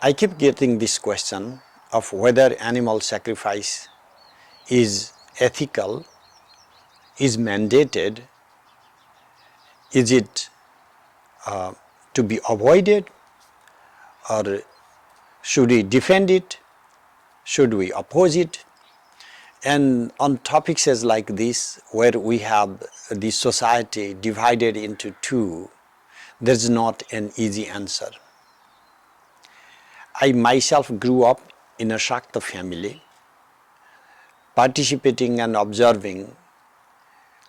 I keep getting this question of whether animal sacrifice is ethical, is mandated, is it to be avoided, or should we defend it, should we oppose it? And on topics as like this, where we have the society divided into two, there's not an easy answer. I myself grew up in a Shakta family, participating and observing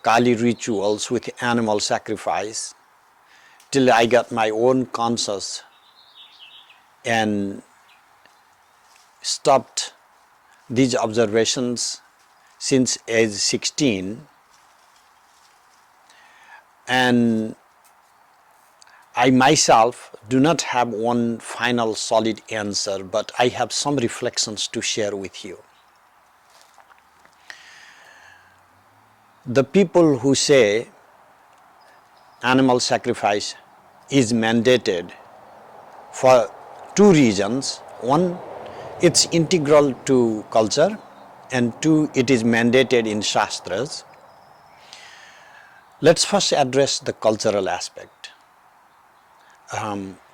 Kali rituals with animal sacrifice till I got my own conscience and stopped these observations since age 16, and I myself do not have one final solid answer, but I have some reflections to share with you. The people who say animal sacrifice is mandated for two reasons. One, it's integral to culture, and two, it is mandated in Shastras. Let's first address the cultural aspect.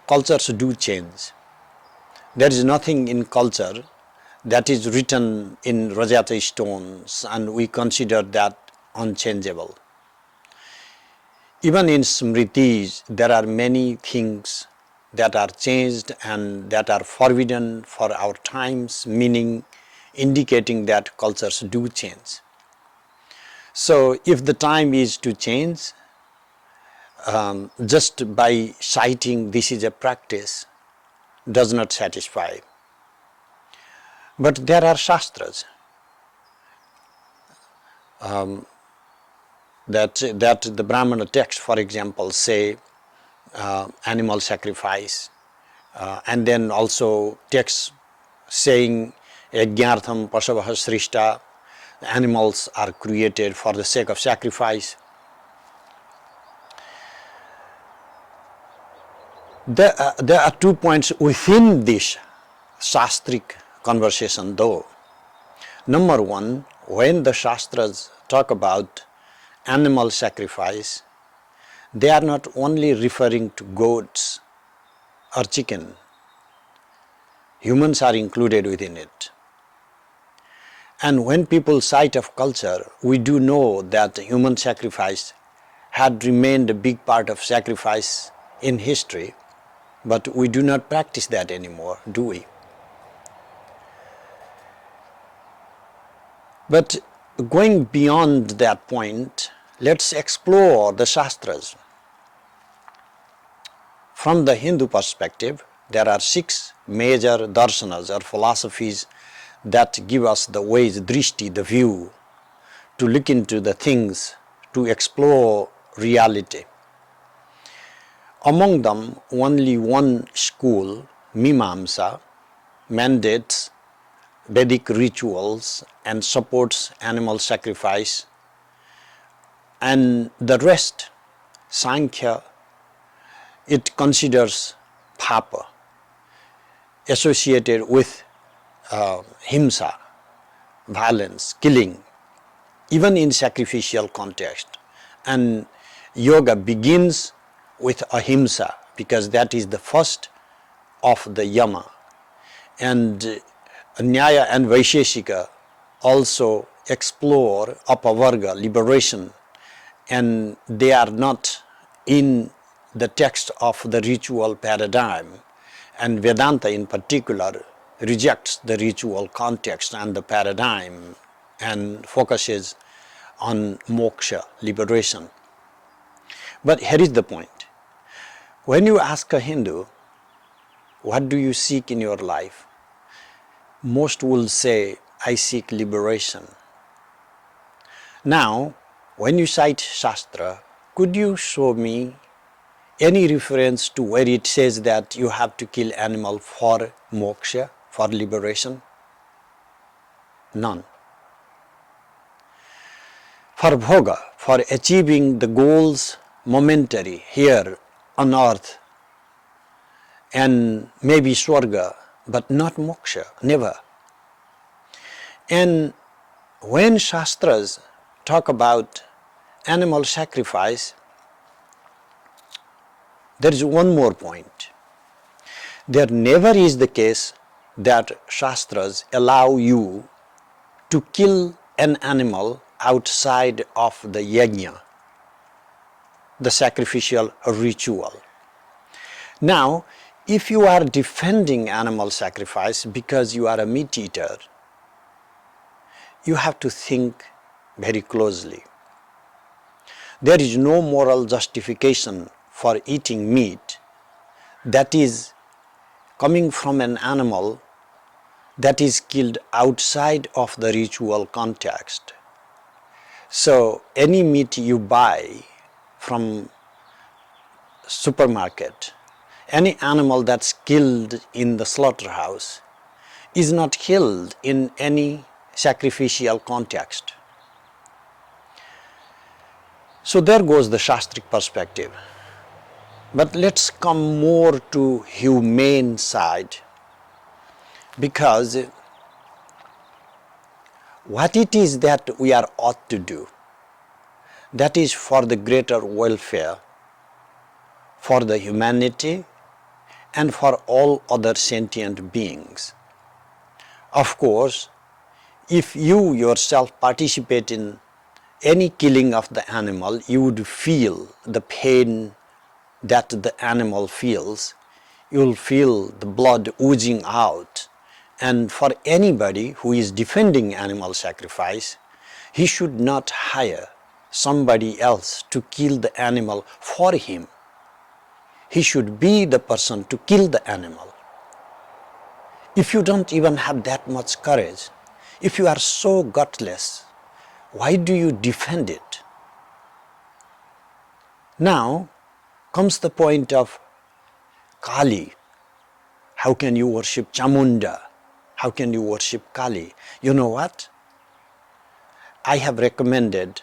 Cultures do change. There is nothing in culture that is written in Rosetta stones, and we consider that unchangeable. Even in Smritis, there are many things that are changed and that are forbidden for our times, meaning indicating that cultures do change. So if the time is to change, just by citing this is a practice does not satisfy. But there are Shastras that the Brahmana texts, for example, say animal sacrifice, and then also texts saying Yajñartham Pasavaha Srishta, animals are created for the sake of sacrifice. There are 2 points within this Shastric conversation though. Number one, when the Shastras talk about animal sacrifice, they are not only referring to goats or chicken. Humans are included within it. And when people cite of culture, we do know that human sacrifice had remained a big part of sacrifice in history, but we do not practice that anymore, do we? But going beyond that point, let's explore the Shastras. From the Hindu perspective, there are 6 major darshanas or philosophies that give us the ways, drishti, the view, to look into the things, to explore reality. Among them, only one school, Mimamsa, mandates Vedic rituals and supports animal sacrifice, and the rest, Sankhya, it considers papa associated with himsa, violence, killing, even in sacrificial context. And yoga begins with ahimsa because that is the first of the yama. And Nyaya and Vaisheshika also explore apavarga, liberation, and they are not in the text of the ritual paradigm. And Vedanta in particular rejects the ritual context and the paradigm and focuses on moksha, liberation. But here is the point. When you ask a Hindu, what do you seek in your life? Most will say, I seek liberation. Now, when you cite Shastra, could you show me any reference to where it says that you have to kill animal for moksha, for liberation? None. For bhoga, for achieving the goals momentary here on earth, and maybe swarga, but not moksha, never. And when Shastras talk about animal sacrifice, there is one more point. There never is the case that Shastras allow you to kill an animal outside of the yajna, the sacrificial ritual. Now, if you are defending animal sacrifice because you are a meat eater, you have to think very closely. There is no moral justification for eating meat that is coming from an animal that is killed outside of the ritual context. So any meat you buy from supermarket, any animal that's killed in the slaughterhouse is not killed in any sacrificial context. So there goes the Shastric perspective. But let's come more to humane side, because what it is that we are ought to do, that is for the greater welfare, for the humanity, and for all other sentient beings. Of course, if you yourself participate in any killing of the animal, you would feel the pain that the animal feels. You will feel the blood oozing out. And for anybody who is defending animal sacrifice, he should not hire somebody else to kill the animal for him. He should be the person to kill the animal. If you don't even have that much courage, if you are so gutless, why do you defend it? Now comes the point of Kali. How can you worship Chamunda? How can you worship Kali? You know what? I have recommended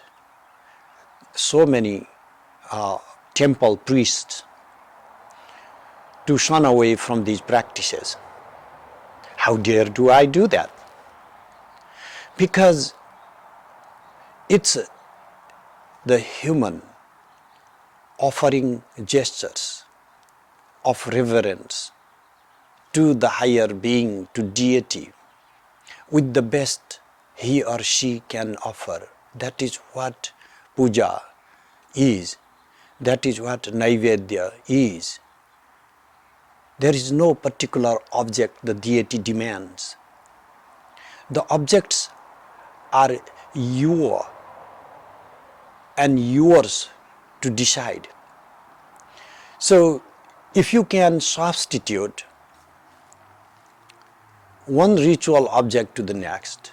so many temple priests to shun away from these practices. How dare do I do that? Because it's the human offering gestures of reverence to the higher being, to deity, with the best he or she can offer. That is what puja is. That is what naivedya is. There is no particular object the deity demands. The objects are your and yours to decide. So if you can substitute one ritual object to the next,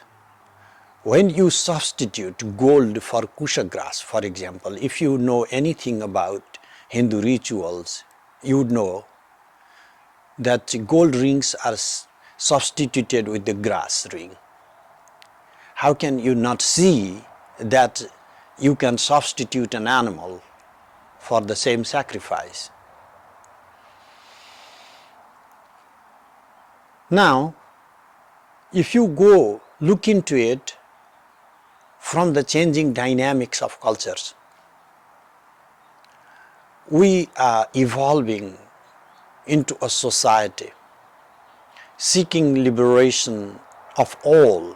when you substitute gold for kusha grass, for example, if you know anything about Hindu rituals, you would know that gold rings are substituted with the grass ring. How can you not see that you can substitute an animal for the same sacrifice? Now, if you go look into it from the changing dynamics of cultures, we are evolving into a society seeking liberation of all,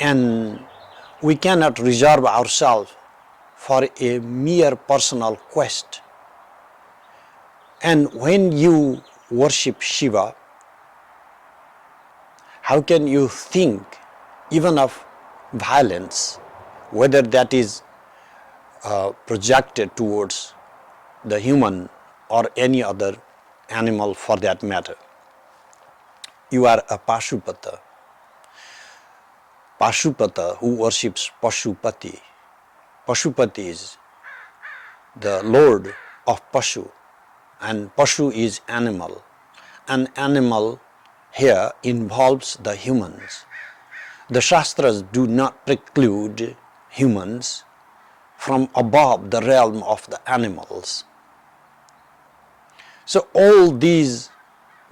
and we cannot reserve ourselves for a mere personal quest. And when you worship Shiva, how can you think even of violence, whether that is projected towards the human or any other animal for that matter? You are a Pashupata. Pashupata who worships Pashupati. Pashupati is the lord of Pashu, and Pashu is animal. An animal here involves the humans. The Shastras do not preclude humans from above the realm of the animals. So all these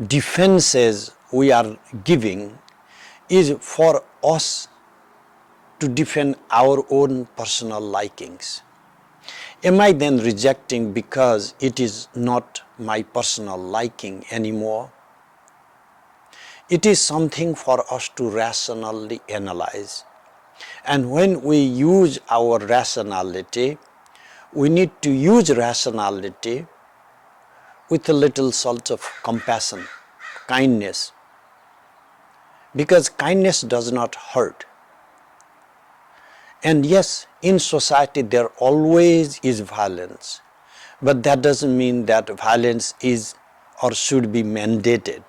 defenses we are giving is for us to defend our own personal likings. Am I then rejecting because it is not my personal liking anymore? It is something for us to rationally analyze. And when we use our rationality, we need to use rationality with a little salt of compassion, kindness. Because kindness does not hurt. And yes, in society there always is violence, but that doesn't mean that violence is or should be mandated.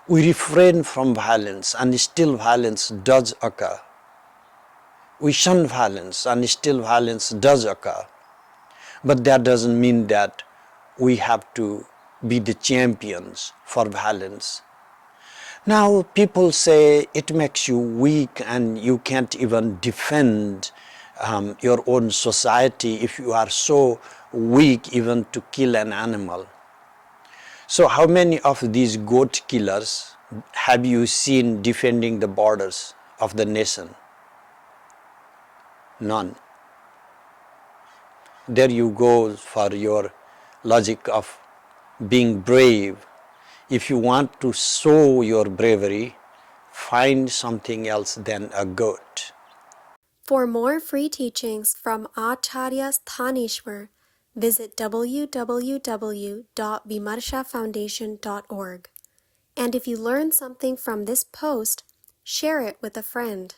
We refrain from violence and still violence does occur. We shun violence and still violence does occur. But that doesn't mean that we have to be the champions for violence. Now people say it makes you weak and you can't even defend your own society if you are so weak even to kill an animal. So how many of these goat killers have you seen defending the borders of the nation? None. There you go for your logic of being brave. If you want to show your bravery, find something else than a goat. For more free teachings from Acharya Sthaneshwar, visit www.vimarshafoundation.org. And if you learned something from this post, share it with a friend.